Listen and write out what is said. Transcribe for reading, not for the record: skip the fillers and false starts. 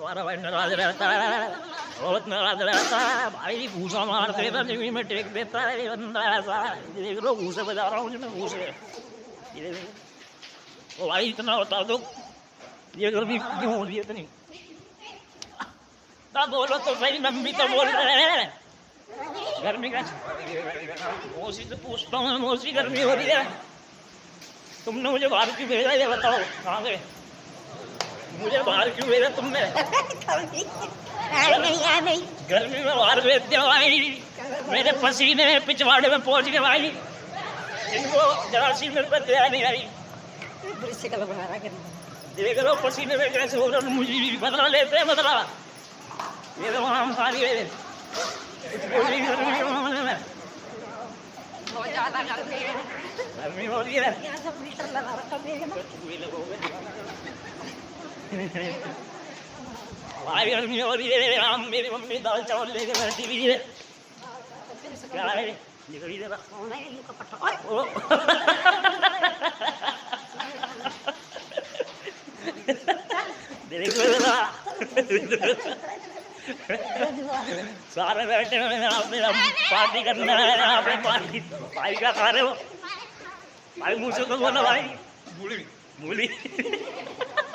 तुम्हारा भाई नाराज रहता है, बहुत नाराज रहता है भाई। भूसा मार देता, जमीन में टेक देता है ये बंदा ऐसा। देख लो भूसे बजा रहा हूँ मैं, भूसे। ओ भाई इतना बता दो, ये गर्मी क्यों हो रही है इतनी? ना बोलो तो सही, नंबी तो बोल रहे हैं गर्मी का। मौसी से पूछता हूँ, मौसी गर्मी हो रही है, तुमने मुझे बाहर क्यों भेजा ये बताओ? कहाँ गए? मुझे बाहर क्यों भेजा तुमने? नहीं गर्मी में बाहर भेज दिया भाई, मेरे पसीने पिछवाड़े में पहुंच गए भाई। इनको जरासी मेरे पर दया नहीं आई। देख लो पसीने में कैसे हो रहा, मुझे भी बदला लेते हैं बदला। ये तो हम सारी बहुत ज्यादा गर्मी हो रही है। भाई गर्मी हो रही है, हम मेरी मम्मी दाल चावल लेके बैठी हुई है। क्या है ये कभी दे सारे बैठे हुए हैं, आपने पार्टी करना है यहाँ पे। पार्टी भाई क्या खा रहे हो भाई? मुझसे तो बोला भाई, मूली मूली